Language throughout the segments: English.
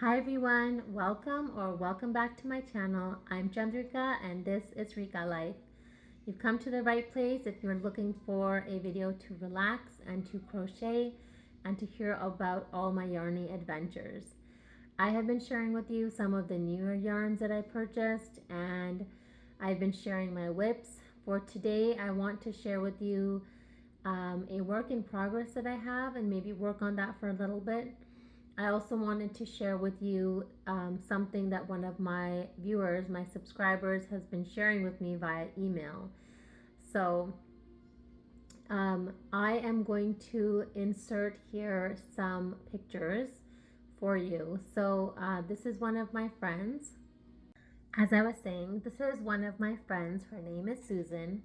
Hi everyone, welcome back to my channel. I'm Chandrika and this is RIKA Life. You've come to the right place if you're looking for a video to relax and to crochet and to hear about all my yarny adventures. I have been sharing with you some of the newer yarns that I purchased, and I've been sharing my whips. For today, I want to share with you a work in progress that I have and maybe work on that for a little bit. I also wanted to share with you something that one of my viewers, my subscribers, has been sharing with me via email. So I am going to insert here some pictures for you. So this is one of my friends. As I was saying, this is one of my friends. Her name is Susan,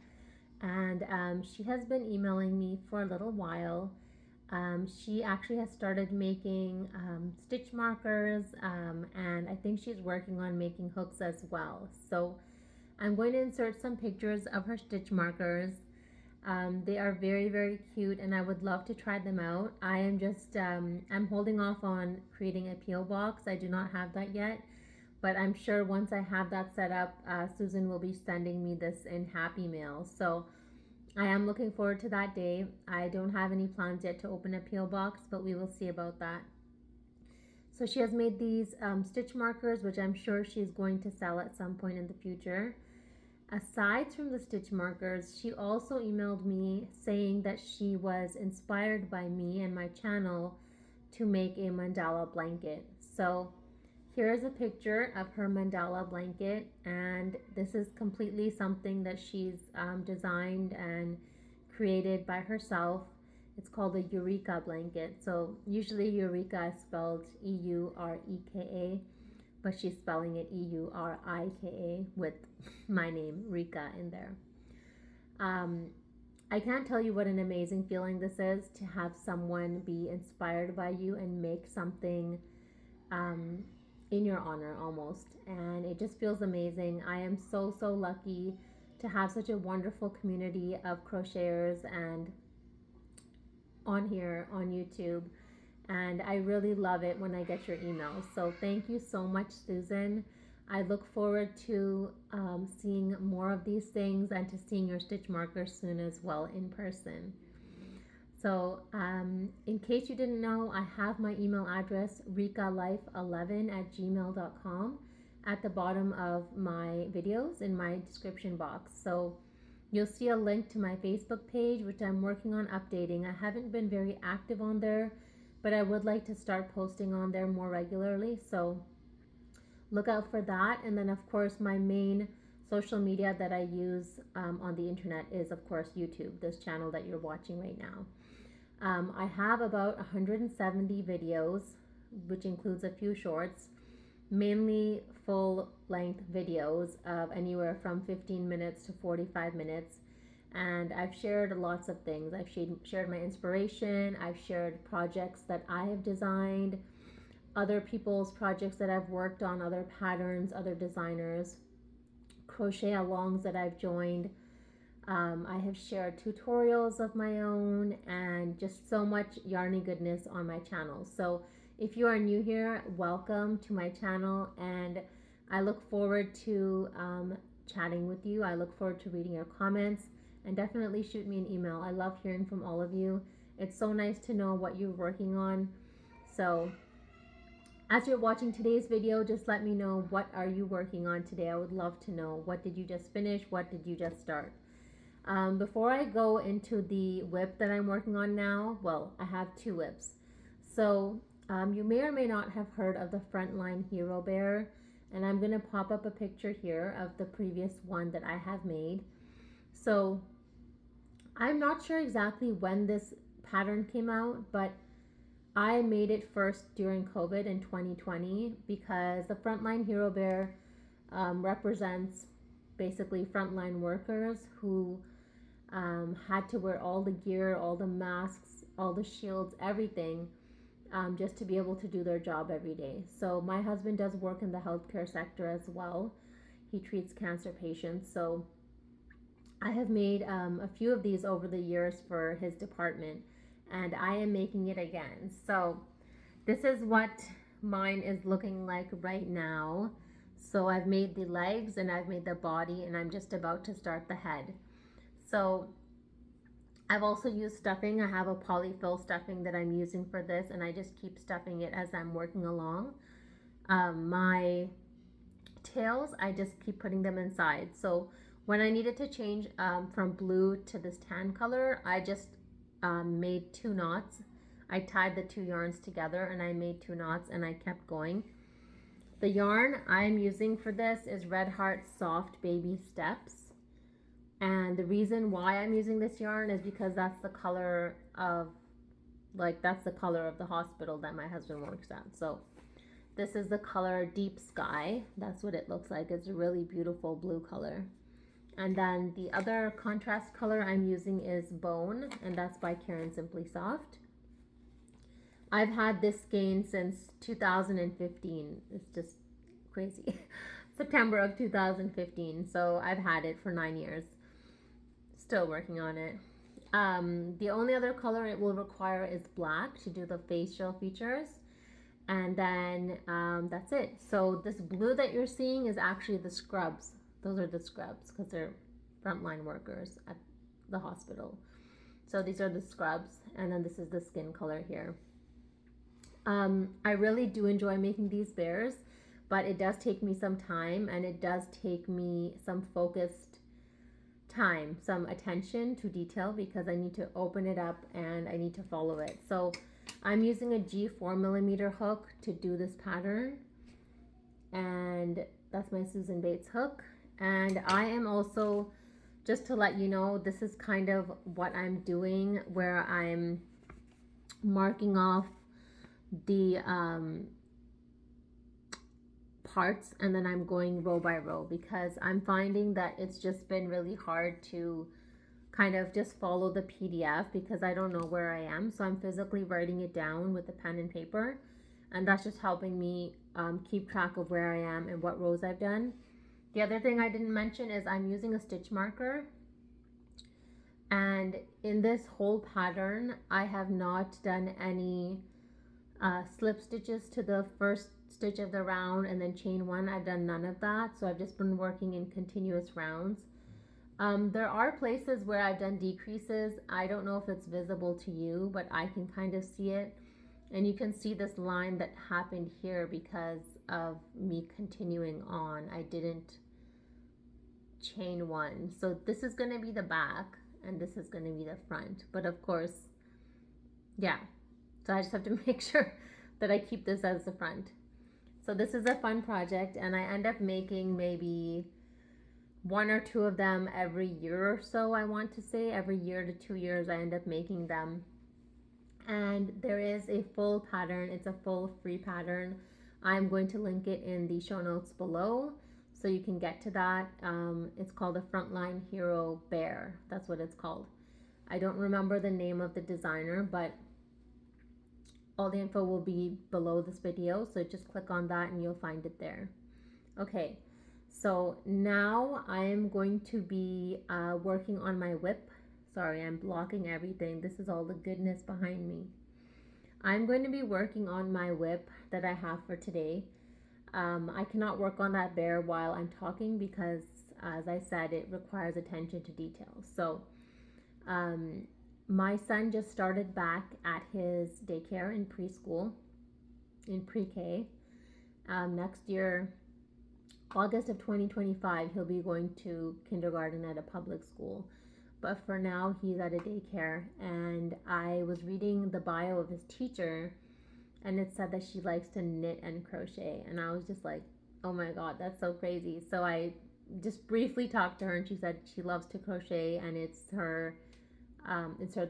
and she has been emailing me for a little while. She actually has started making stitch markers, and I think she's working on making hooks as well. So I'm going to insert some pictures of her stitch markers. They are very, very cute, and I would love to try them out. I am just, I'm holding off on creating a P.O. box. I do not have that yet, but I'm sure once I have that set up, Susan will be sending me this in Happy Mail. So I am looking forward to that day. I don't have any plans yet to open a P.O. box, but we will see about that. So she has made these stitch markers, which I'm sure she's going to sell at some point in the future. Aside from the stitch markers, she also emailed me saying that she was inspired by me and my channel to make a mandala blanket. So here is a picture of her mandala blanket, and this is completely something that she's designed and created by herself. It's called a Eureka blanket. So usually Eureka is spelled E-U-R-E-K-A, but she's spelling it E-U-R-I-K-A with my name, Rika, in there. I can't tell you what an amazing feeling this is to have someone be inspired by you and make something in your honor almost, and it just feels amazing. I am so lucky to have such a wonderful community of crocheters and on here on YouTube, and I really love it when I get your emails. So thank you so much, Susan. I look forward to seeing more of these things and to seeing your stitch markers soon as well in person. So in case you didn't know, I have my email address, rikalife11@gmail.com, at the bottom of my videos in my description box. So you'll see a link to my Facebook page, which I'm working on updating. I haven't been very active on there, but I would like to start posting on there more regularly. So look out for that. And then of course my main social media that I use on the internet is of course YouTube, this channel that you're watching right now. I have about 170 videos, which includes a few shorts, mainly full-length videos of anywhere from 15 minutes to 45 minutes. And I've shared lots of things. I've shared my inspiration. I've shared projects that I have designed, other people's projects that I've worked on, other patterns, other designers, crochet alongs that I've joined. I have shared tutorials of my own and just so much yarny goodness on my channel. So if you are new here, welcome to my channel, and I look forward to chatting with you. I look forward to reading your comments, and definitely shoot me an email. I love hearing from all of you. It's so nice to know what you're working on. So as you're watching today's video, just let me know, what are you working on today? I would love to know. What did you just finish? What did you just start? Before I go into the whip that I'm working on now, well, I have two whips. So you may or may not have heard of the Frontline Hero Bear, and I'm going to pop up a picture here of the previous one that I have made. So I'm not sure exactly when this pattern came out, but I made it first during COVID in 2020 because the Frontline Hero Bear represents basically frontline workers who had to wear all the gear, all the masks, all the shields, everything, just to be able to do their job every day. So my husband does work in the healthcare sector as well. He treats cancer patients. So I have made a few of these over the years for his department, and I am making it again. So this is what mine is looking like right now. So I've made the legs and I've made the body, and I'm just about to start the head. So I've also used stuffing. I have a polyfill stuffing that I'm using for this, and I just keep stuffing it as I'm working along. My tails, I just keep putting them inside. So when I needed to change from blue to this tan color, I just made 2 knots. I tied the 2 yarns together and I made 2 knots and I kept going. The yarn I'm using for this is Red Heart Soft Baby Steps. And the reason why I'm using this yarn is because that's the color of, that's the color of the hospital that my husband works at. So this is the color Deep Sky. That's what it looks like. It's a really beautiful blue color. And then the other contrast color I'm using is Bone, and that's by Karen Simply Soft. I've had this skein since 2015. It's just crazy. September of 2015. So I've had it for 9 years. Still working on it. The only other color it will require is black to do the facial features. And then that's it. So this blue that you're seeing is actually the scrubs. Those are the scrubs because they're frontline workers at the hospital. So these are the scrubs, and then this is the skin color here. I really do enjoy making these bears, but it does take me some time, and it does take me some focused time, some attention to detail, because I need to open it up and I need to follow it. So I'm using a G4mm hook to do this pattern, and that's my Susan Bates hook. And I am also, just to let you know, this is kind of what I'm doing, where I'm marking off the parts, and then I'm going row by row, because I'm finding that it's just been really hard to kind of just follow the PDF because I don't know where I am. So I'm physically writing it down with a pen and paper, and that's just helping me keep track of where I am and what rows I've done. The other thing I didn't mention is I'm using a stitch marker, and in this whole pattern I have not done any slip stitches to the first stitch of the round and then chain 1. I've done none of that, so I've just been working in continuous rounds. There are places where I've done decreases. I don't know if it's visible to you, but I can kind of see it, and you can see this line that happened here because of me continuing on. I didn't chain 1. So this is going to be the back and this is going to be the front, but of course, yeah, so I just have to make sure that I keep this as the front. So this is a fun project, and I end up making maybe 1 or 2 of them every year or so. I want to say every year to 2 years I end up making them. And there is a full pattern. It's a full free pattern. I'm going to link it in the show notes below so you can get to that. It's called a Frontline Hero Bear. That's what it's called. I don't remember the name of the designer, but all the info will be below this video, so just click on that and you'll find it there. Okay, so now I am going to be working on my whip. Sorry, I'm blocking everything. This is all the goodness behind me. I'm going to be working on my whip that I have for today. I cannot work on that bear while I'm talking because, as I said, it requires attention to detail. So my son just started back at his daycare in preschool, in pre-K. Next year, August of 2025, he'll be going to kindergarten at a public school. But for now, he's at a daycare. And I was reading the bio of his teacher, and it said that she likes to knit and crochet. And I was just like, oh my God, that's so crazy. So I just briefly talked to her, and she said she loves to crochet, and it's her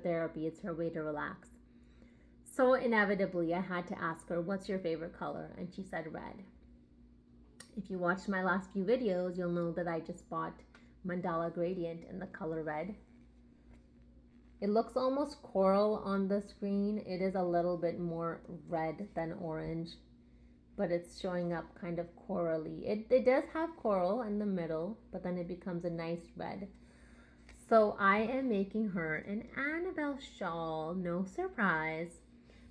therapy. It's her way to relax. So inevitably, I had to ask her, what's your favorite color? And she said red. If you watched my last few videos, you'll know that I just bought Mandala Gradient in the color red. It looks almost coral on the screen. It is a little bit more red than orange, but it's showing up kind of corally. It does have coral in the middle, but then it becomes a nice red. So I am making her an Annabelle shawl. No surprise.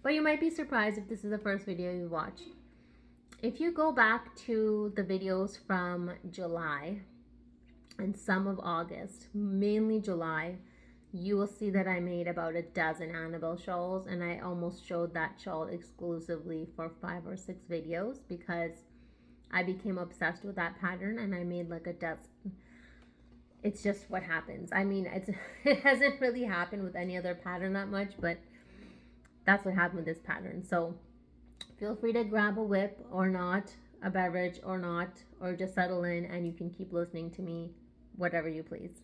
But you might be surprised if this is the first video you watch. If you go back to the videos from July and some of August, mainly July, you will see that I made about a dozen Annabelle shawls, and I almost showed that shawl exclusively for 5 or 6 videos because I became obsessed with that pattern and I made like a dozen. It's just what happens. I mean, it hasn't really happened with any other pattern that much, but that's what happened with this pattern. So feel free to grab a whip or not, a beverage or not, or just settle in and you can keep listening to me, whatever you please.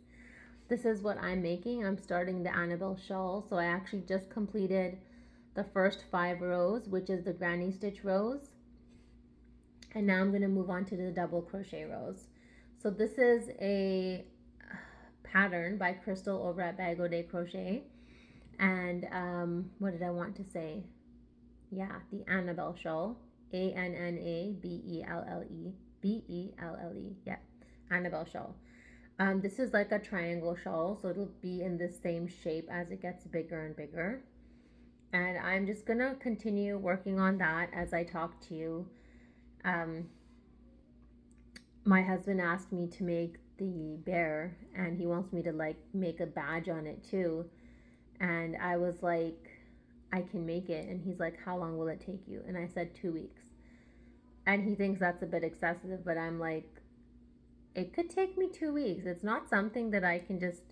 This is what I'm making. I'm starting the Annabelle shawl. So I actually just completed the first 5 rows, which is the granny stitch rows. And now I'm going to move on to the double crochet rows. So this is a pattern by Crystal over at Bagoday Crochet. And what did I want to say? Yeah, the Annabelle shawl. Annabelle. Belle. Yeah, Annabelle shawl. This is like a triangle shawl, so it'll be in the same shape as it gets bigger and bigger. And I'm just gonna continue working on that as I talk to you. My husband asked me to make the bear, and he wants me to like make a badge on it too. And I was like, I can make it. And he's like, how long will it take you? And I said 2 weeks. And he thinks that's a bit excessive, but I'm like, it could take me 2 weeks. It's not something that I can just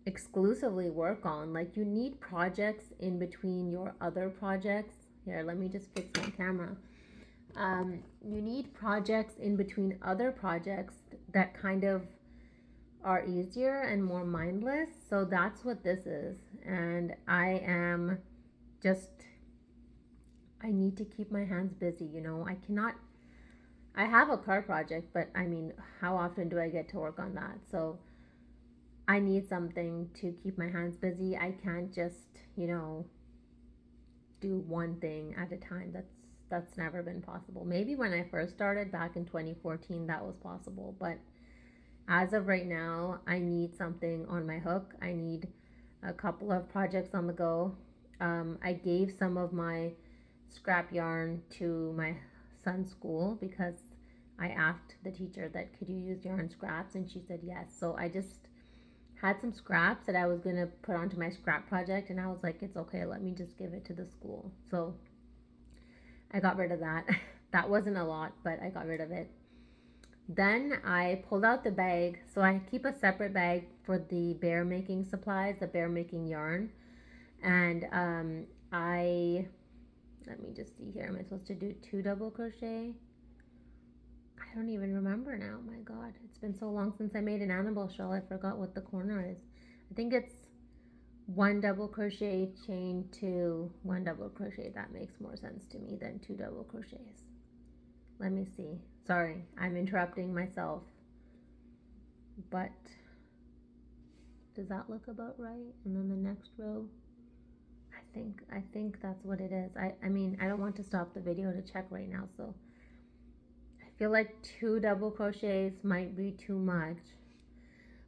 exclusively work on. Like, you need projects in between your other projects. Here, let me just fix my camera. You need projects in between other projects that kind of are easier and more mindless. So that's what this is. And I need to keep my hands busy, you know. I have a car project, but I mean, how often do I get to work on that? So I need something to keep my hands busy. I can't just, you know, do one thing at a time. That's never been possible. Maybe when I first started back in 2014, that was possible. But as of right now, I need something on my hook. I need a couple of projects on the go. I gave some of my scrap yarn to my son's school because I asked the teacher that could you use yarn scraps, and she said yes. So I just had some scraps that I was going to put onto my scrap project, and I was like, it's okay, let me just give it to the school. So I got rid of that. That wasn't a lot, but I got rid of it. Then I pulled out the bag. So I keep a separate bag for the bear making supplies, the bear making yarn. And let me just see here. Am I supposed to do 2 double crochet? I don't even remember now. My God, it's been so long since I made an Annabelle shawl. I forgot what the corner is. I think it's 1 double crochet, chain 2, 1 double crochet. That makes more sense to me than 2 double crochets. Let me see. Sorry, I'm interrupting myself. But does that look about right? And then the next row, I think that's what it is. I mean, I don't want to stop the video to check right now, so I feel like 2 double crochets might be too much.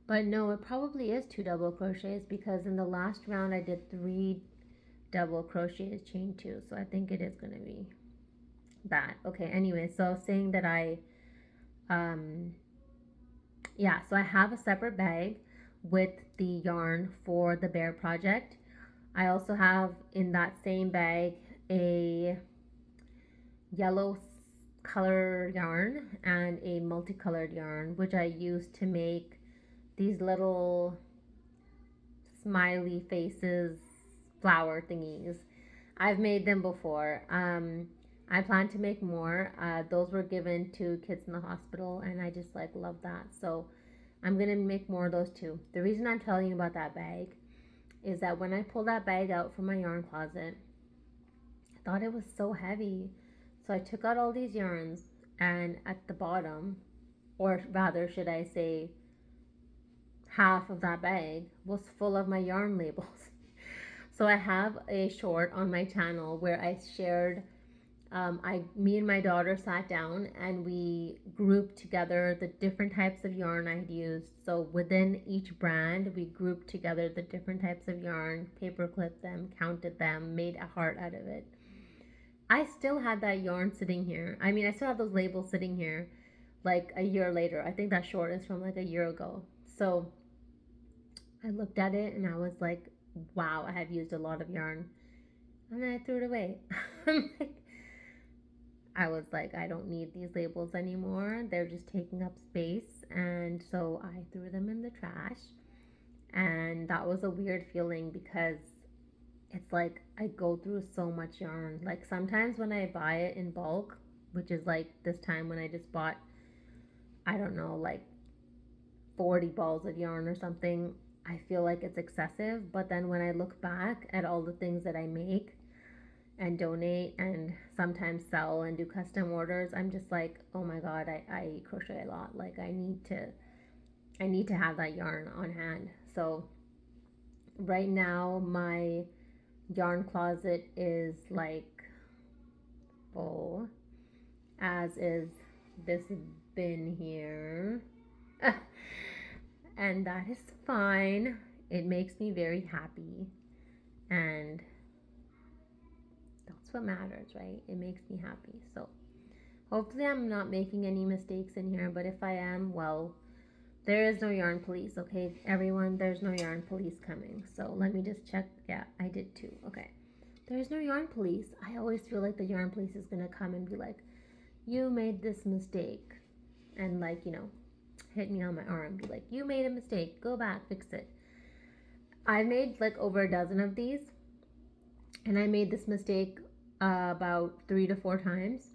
But no, it probably is 2 double crochets because in the last round I did 3 double crochets, chain 2. So I think it is going to be that. Okay, anyway, so saying that so I have a separate bag with the yarn for the bear project. I also have in that same bag a yellow color yarn and a multicolored yarn, which I use to make these little smiley faces flower thingies. I've made them before. I plan to make more. Those were given to kids in the hospital, and I just like love that. So I'm gonna make more of those too. The reason I'm telling you about that bag is that when I pulled that bag out from my yarn closet, I thought it was so heavy. So I took out all these yarns, and at the bottom, or rather should I say half of that bag, was full of my yarn labels. So I have a short on my channel where I shared me and my daughter sat down and we grouped together the different types of yarn I had used. So within each brand, we grouped together the different types of yarn, paper clipped them, counted them, made a heart out of it. I still had that yarn sitting here. I mean, I still have those labels sitting here like a year later. I think that short is from like a year ago. So I looked at it and I was like, wow, I have used a lot of yarn. And then I threw it away. I was like, I don't need these labels anymore. They're just taking up space. And so I threw them in the trash. And that was a weird feeling because it's like I go through so much yarn. Like sometimes when I buy it in bulk, which is like this time when I just bought, I don't know, like 40 balls of yarn or something, I feel like it's excessive. But then when I look back at all the things that I make and donate and sometimes sell and do custom orders, I'm just like, oh my god, I crochet a lot. Like I need to have that yarn on hand. So right now my yarn closet is like full, as is this bin here. And that is fine. It makes me very happy. And that's what matters, right? It makes me happy. So hopefully I'm not making any mistakes in here, but if I am, well, there is no yarn police, okay? Everyone, there's no yarn police coming. So let me just check. Yeah, I did too. Okay. There's no yarn police. I always feel like the yarn police is going to come and be like, you made this mistake. And like, you know, hit me on my arm, be like, you made a mistake. Go back, fix it. I made like over a dozen of these. And I made this mistake about 3 to 4 times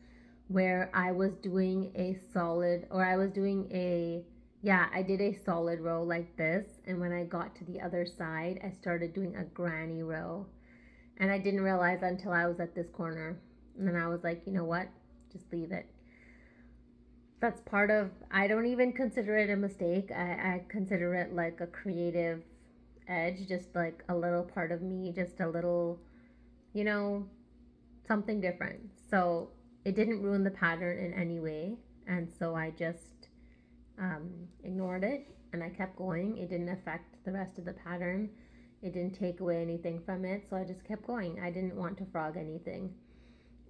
where I was doing a solid, or I was doing a, yeah, I did a solid row like this. And when I got to the other side, I started doing a granny row. And I didn't realize until I was at this corner. And then I was like, you know what? Just leave it. That's part of, I don't even consider it a mistake. I consider it like a creative edge, just like a little part of me, just a little, you know, something different. So it didn't ruin the pattern in any way. And so I just ignored it and I kept going. It didn't affect the rest of the pattern. It didn't take away anything from it, so I just kept going. I didn't want to frog anything.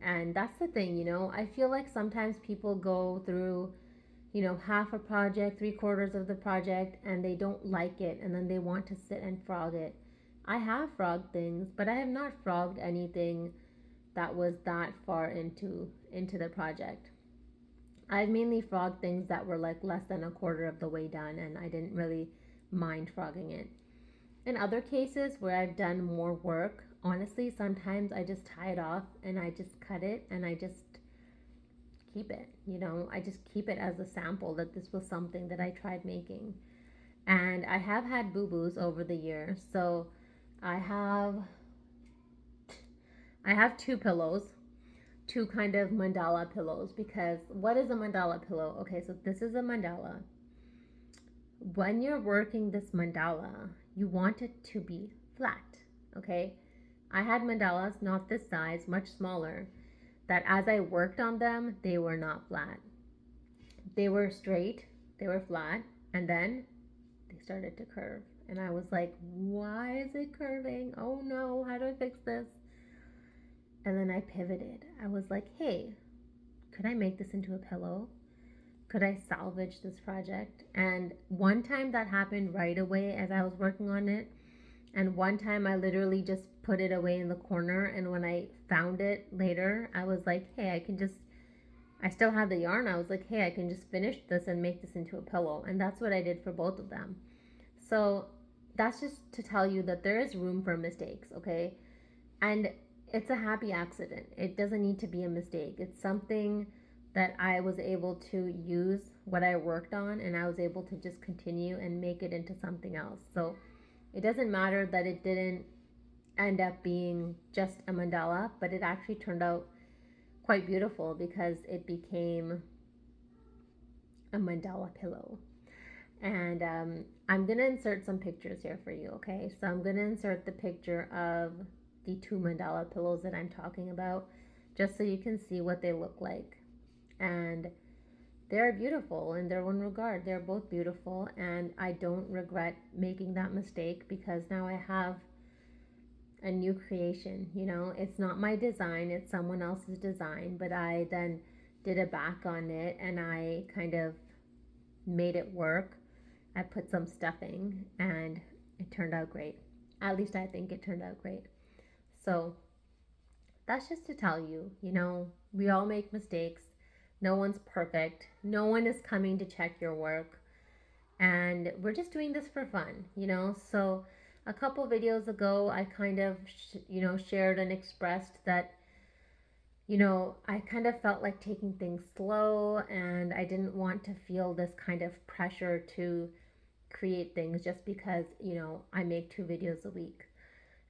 And that's the thing, you know, I feel like sometimes people go through, you know, half a project, 3/4 of the project, and they don't like it, and then they want to sit and frog it. I have frogged things, but I have not frogged anything that was that far into the project. I've mainly frogged things that were like less than a quarter of the way done, and I didn't really mind frogging it. In other cases where I've done more work, honestly, sometimes I just tie it off and I just cut it and I just keep it. You know, I just keep it as a sample that this was something that I tried making. And I have had boo-boos over the years. So I have 2 pillows, 2 kind of mandala pillows, because what is a mandala pillow? Okay, so this is a mandala. When you're working this mandala, you want it to be flat, okay? I had mandalas, not this size, much smaller, that as I worked on them, they were not flat. They were straight, they were flat, and then they started to curve. And I was like, why is it curving? Oh no, how do I fix this? And then I pivoted. I was like, hey, could I make this into a pillow? Could I salvage this project? And one time that happened right away as I was working on it. And one time I literally just put it away in the corner. And when I found it later, I was like, hey, I still had the yarn. I was like, hey, I can just finish this and make this into a pillow. And that's what I did for both of them. So that's just to tell you that there is room for mistakes, okay? And it's a happy accident. It doesn't need to be a mistake. It's something that I was able to use what I worked on, and I was able to just continue and make it into something else. So it doesn't matter that it didn't end up being just a mandala, but it actually turned out quite beautiful because it became a mandala pillow. And I'm going to insert some pictures here for you, okay? So I'm going to insert the picture of the 2 mandala pillows that I'm talking about, just so you can see what they look like. And they're beautiful in their own regard. They're both beautiful, and I don't regret making that mistake because now I have a new creation. You know, it's not my design, it's someone else's design, but I then did a back on it and I kind of made it work. I put some stuffing and it turned out great. At least I think it turned out great. So that's just to tell you, you know, we all make mistakes. No one's perfect. No one is coming to check your work. And we're just doing this for fun, you know? So a couple videos ago, I kind of, shared and expressed that, I kind of felt like taking things slow and I didn't want to feel this kind of pressure to create things just because, I make 2 videos a week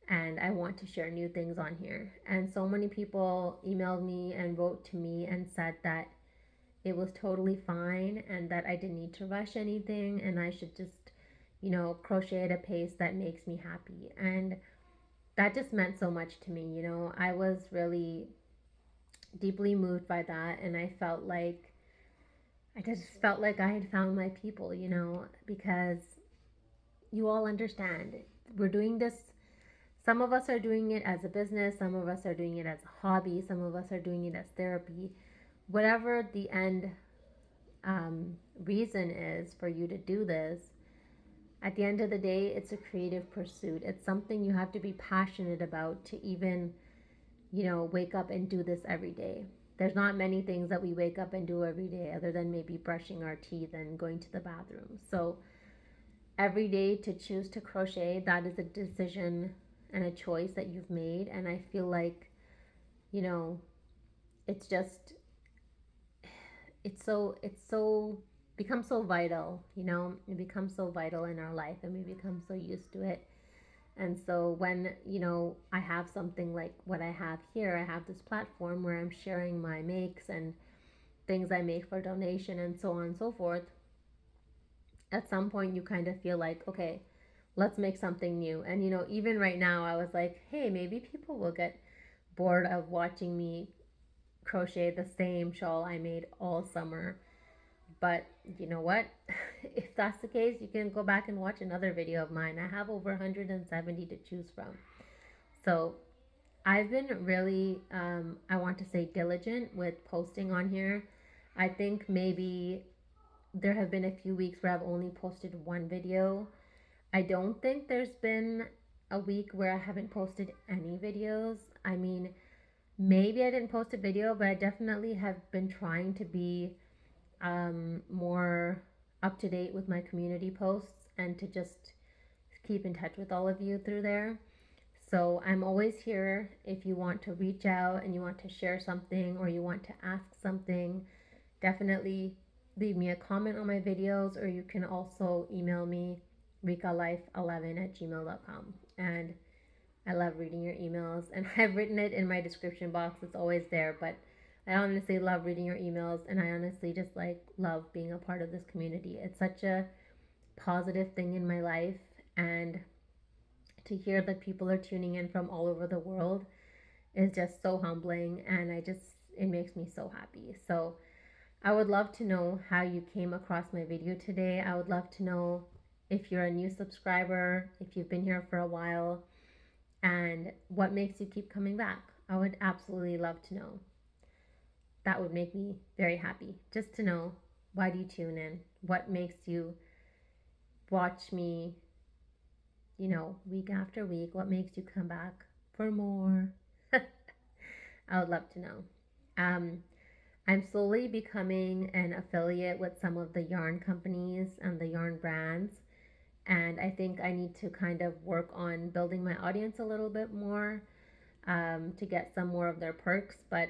and I want to share new things on here. And so many people emailed me and wrote to me and said that it was totally fine and that I didn't need to rush anything and I should just, crochet at a pace that makes me happy. And that just meant so much to me. I was really deeply moved by that and I just felt like I had found my people, because you all understand. We're doing this. Some of us are doing it as a business, some of us are doing it as a hobby, some of us are doing it as therapy. Whatever the end reason is for you to do this, at the end of the day, it's a creative pursuit. It's something you have to be passionate about to even, wake up and do this every day. There's not many things that we wake up and do every day other than maybe brushing our teeth and going to the bathroom. So every day to choose to crochet, that is a decision and a choice that you've made. And I feel like, it's just, it's so becomes so vital. It becomes so vital in our life and we become so used to it. And so when, I have something like what I have here, I have this platform where I'm sharing my makes and things I make for donation and so on and so forth. At some point you kind of feel like, okay, let's make something new. And even right now I was like, hey, maybe people will get bored of watching me crochet the same shawl I made all summer. But you know what? If that's the case, you can go back and watch another video of mine. I have over 170 to choose from. So I've been really, I want to say, diligent with posting on here. I think maybe there have been a few weeks where I've only posted 1 video. I don't think there's been a week where I haven't posted any videos. I mean, maybe I didn't post a video, but I definitely have been trying to be more up to date with my community posts and to just keep in touch with all of you through there. So I'm always here if you want to reach out and you want to share something or you want to ask something. Definitely leave me a comment on my videos, or you can also email me rikalife11@gmail.com. And I love reading your emails, and I've written it in my description box. It's always there, but I honestly love reading your emails, and I honestly just love being a part of this community. It's such a positive thing in my life, and to hear that people are tuning in from all over the world is just so humbling, and it makes me so happy. So I would love to know how you came across my video today. I would love to know if you're a new subscriber, if you've been here for a while, and what makes you keep coming back. I would absolutely love to know. That would make me very happy, just to know, why do you tune in? What makes you watch me, week after week? What makes you come back for more? I would love to know. I'm slowly becoming an affiliate with some of the yarn companies and the yarn brands. And I think I need to kind of work on building my audience a little bit more, to get some more of their perks. But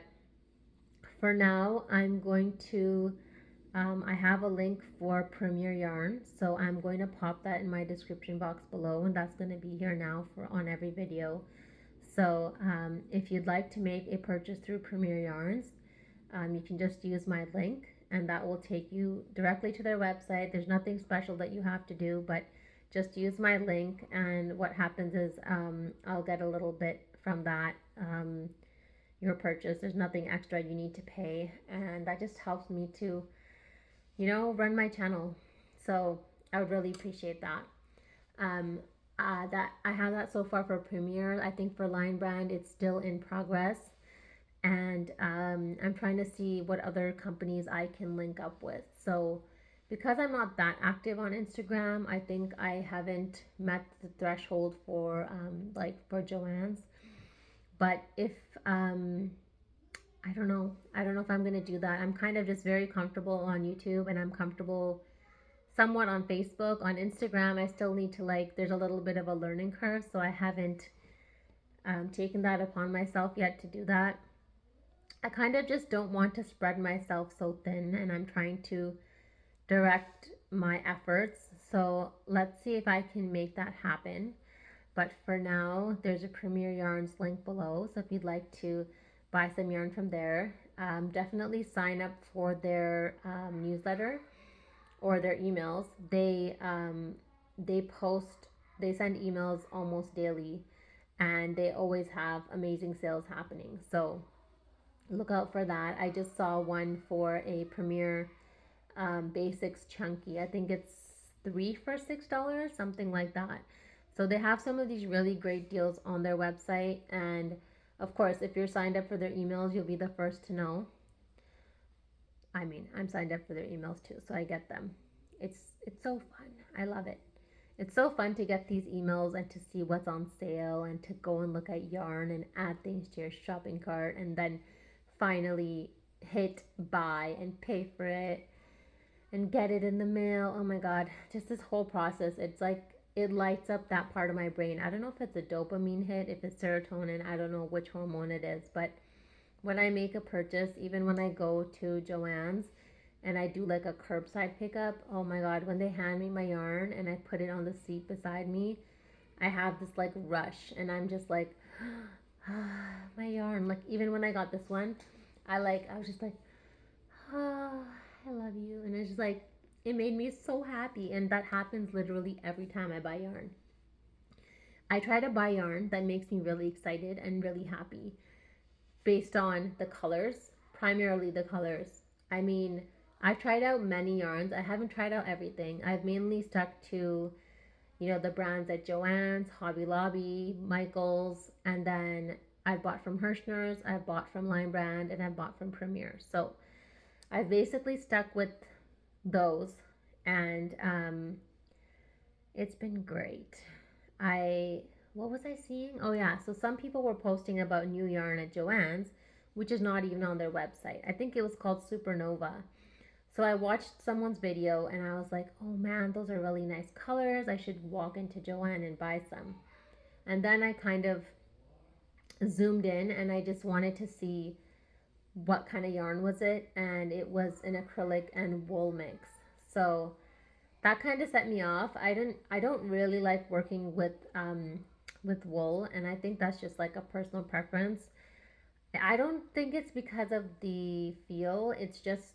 for now, I'm going to, I have a link for Premier Yarn. So I'm going to pop that in my description box below. And that's going to be here now on every video. So if you'd like to make a purchase through Premier Yarns, you can just use my link and that will take you directly to their website. There's nothing special that you have to do, but just use my link, and what happens is I'll get a little bit from that, your purchase. There's nothing extra you need to pay, and that just helps me to, run my channel. So I would really appreciate that. that I have that so far for Premiere. I think for Line Brand, it's still in progress. And I'm trying to see what other companies I can link up with. So, because I'm not that active on Instagram, I think I haven't met the threshold for like for Joann's. But if I don't know if I'm gonna do that. I'm kind of just very comfortable on YouTube, and I'm comfortable somewhat on Facebook. On Instagram, I still need to like. There's a little bit of a learning curve, so I haven't taken that upon myself yet to do that. I kind of just don't want to spread myself so thin, and I'm trying to direct my efforts. So let's see if I can make that happen. But for now, there's a Premier Yarns link below. So if you'd like to buy some yarn from there, definitely sign up for their newsletter or their emails. They post, they send emails almost daily, and they always have amazing sales happening. So look out for that. I just saw one for a Premier Basics Chunky. I think it's 3 for $6, something like that. So they have some of these really great deals on their website. And of course, if you're signed up for their emails, you'll be the first to know. I mean, I'm signed up for their emails too, so I get them. It's so fun. I love it. It's so fun to get these emails and to see what's on sale and to go and look at yarn and add things to your shopping cart and then finally hit buy and pay for it and get it in the mail. Oh my god, just this whole process. It's like it lights up that part of my brain. I don't know if it's a dopamine hit, if it's serotonin, I don't know which hormone it is, but when I make a purchase, even when I go to Joann's and I do like a curbside pickup, oh my god, when they hand me my yarn and I put it on the seat beside me, I have this like rush and I'm just like my yarn. Like even when I got this one, I was just like, oh, I love you. And it's just like, it made me so happy. And that happens literally every time I buy yarn. I try to buy yarn that makes me really excited and really happy based on the colors, primarily the colors. I mean, I've tried out many yarns. I haven't tried out everything. I've mainly stuck to, you know, the brands at Joann's, Hobby Lobby, Michael's, and then I've bought from Hirschner's, I've bought from Line Brand, and I've bought from Premier. So I've basically stuck with those, and it's been great. What was I seeing? Oh yeah, so some people were posting about new yarn at Joann's, which is not even on their website. I think it was called Supernova. So I watched someone's video and I was like, oh man, those are really nice colors. I should walk into Joann and buy some. And then I kind of zoomed in and I just wanted to see what kind of yarn was it, and it was an acrylic and wool mix. So that kind of set me off. I don't really like working with wool, and I think that's just like a personal preference. I don't think it's because of the feel. It's just,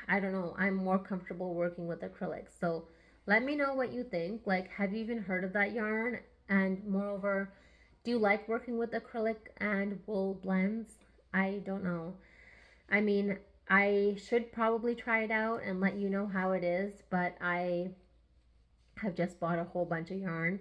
I don't know. I'm more comfortable working with acrylics. So let me know what you think. Like, have you even heard of that yarn? And moreover, do you like working with acrylic and wool blends? I don't know. I mean, I should probably try it out and let you know how it is, but I have just bought a whole bunch of yarn.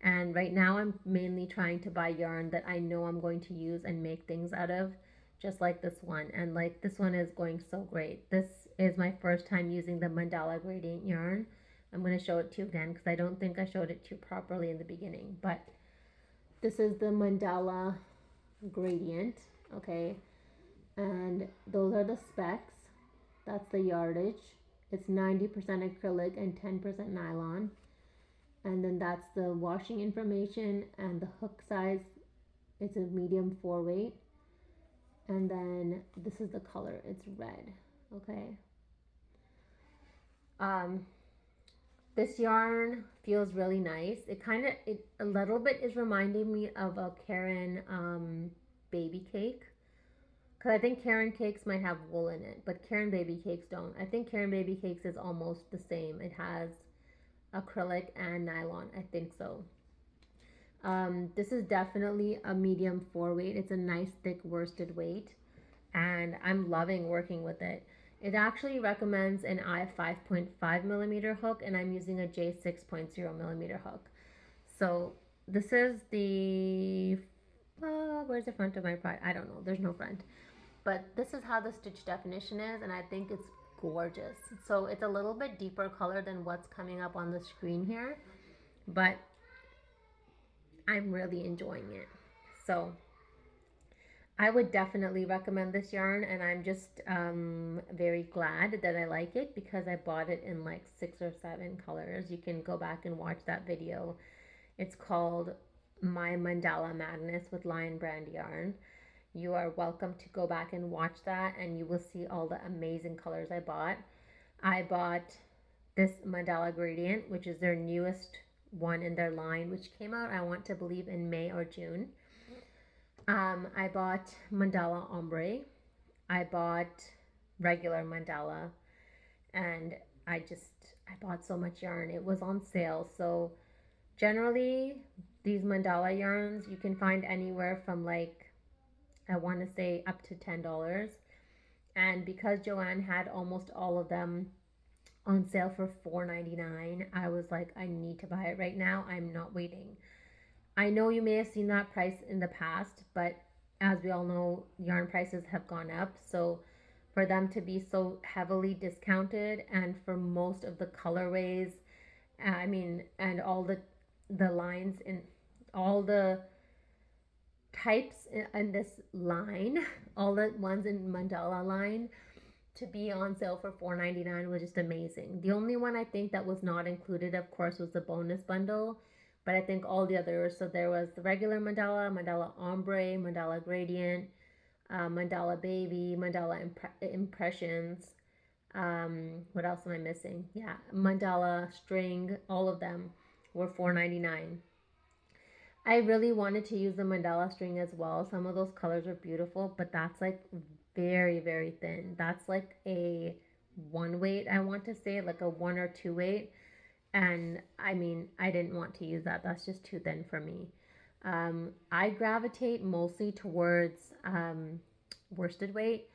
And right now I'm mainly trying to buy yarn that I know I'm going to use and make things out of, just like this one. And like this one is going so great. This is my first time using the mandala gradient yarn. I'm going to show it to you again because I don't think I showed it to you properly in the beginning. But this is the mandala gradient, okay? And those are the specs. That's the yardage. It's 90% acrylic and 10% nylon. And then that's the washing information and the hook size. It's a medium 4 weight. And then this is the color. It's red. Okay. This yarn feels really nice. It a little bit is reminding me of a Karen baby cake. Because I think Karen cakes might have wool in it, but Karen baby cakes don't. I think Karen baby cakes is almost the same. It has acrylic and nylon. I think so. This is definitely a medium 4 weight. It's a nice thick worsted weight, and I'm loving working with it. It actually recommends an I 5.5 millimeter hook, and I'm using a J 6.0 millimeter hook. So this is the, where's the front of my part? I don't know. There's no front. But this is how the stitch definition is, and I think it's gorgeous. So it's a little bit deeper color than what's coming up on the screen here, but I'm really enjoying it. So I would definitely recommend this yarn, and I'm just very glad that I like it because I bought it in like 6 or 7 colors. You can go back and watch that video. It's called My Mandala Madness with Lion Brand Yarn. You are welcome to go back and watch that, and you will see all the amazing colors I bought. I bought this Mandala Gradient, which is their newest one in their line, which came out, I want to believe, in May or June. I bought Mandala Ombre. I bought regular Mandala, and I bought so much yarn. It was on sale. So generally, these Mandala yarns you can find anywhere from like, I want to say up to $10. And because Joanne had almost all of them on sale for $4.99, I was like, I need to buy it right now. I'm not waiting. I know you may have seen that price in the past, but as we all know, yarn prices have gone up. So for them to be so heavily discounted, and for most of the colorways, and all the lines in all the types in this line, all the ones in Mandala line, to be on sale for $4.99 was just amazing. The only one I think that was not included, of course, was the bonus bundle. But I think all the others, so there was the regular Mandala, Mandala Ombre, Mandala Gradient, Mandala Baby, Mandala Impressions. What else am I missing? Yeah, Mandala String, all of them were $4.99. I really wanted to use the Mandala String as well. Some of those colors are beautiful, but that's like very, very thin. That's like a 1 weight, I want to say, like a 1 or 2 weight. And I didn't want to use that. That's just too thin for me. I gravitate mostly towards worsted weight.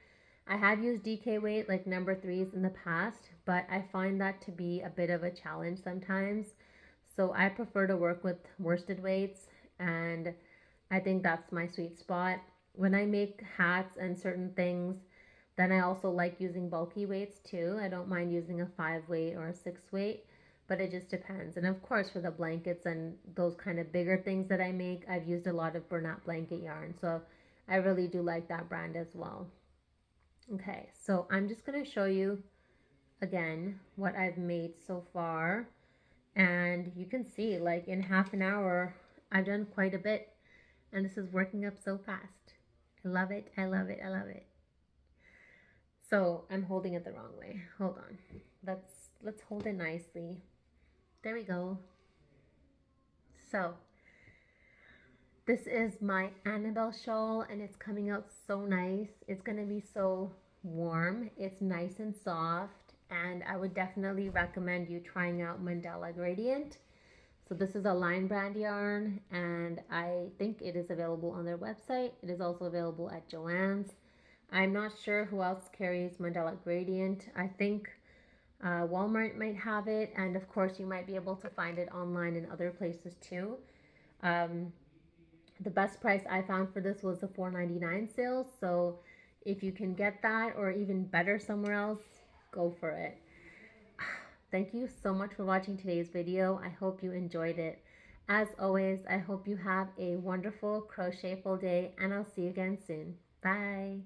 I have used DK weight, like number 3s in the past, but I find that to be a bit of a challenge sometimes. So I prefer to work with worsted weights, and I think that's my sweet spot. When I make hats and certain things, then I also like using bulky weights too. I don't mind using a 5 weight or a 6 weight. But it just depends. And of course, for the blankets and those kind of bigger things that I make, I've used a lot of Bernat blanket yarn. So I really do like that brand as well. Okay, so I'm just going to show you again what I've made so far. And you can see, like, in half an hour, I've done quite a bit. And this is working up so fast. I love it. I love it. I love it. So I'm holding it the wrong way. Hold on. Let's hold it nicely. There we go. So this is my Annabelle shawl, and it's coming out so nice. It's going to be so warm. It's nice and soft, and I would definitely recommend you trying out Mandala Gradient. So this is a Lion Brand yarn, and I think it is available on their website. It is also available at Joann's. I'm not sure who else carries Mandala Gradient. I think Walmart might have it, and of course you might be able to find it online in other places too. The best price I found for this was the $4.99 sale, so if you can get that or even better somewhere else, go for it. Thank you so much for watching today's video. I hope you enjoyed it. As always, I hope you have a wonderful crochetful day, and I'll see you again soon. Bye.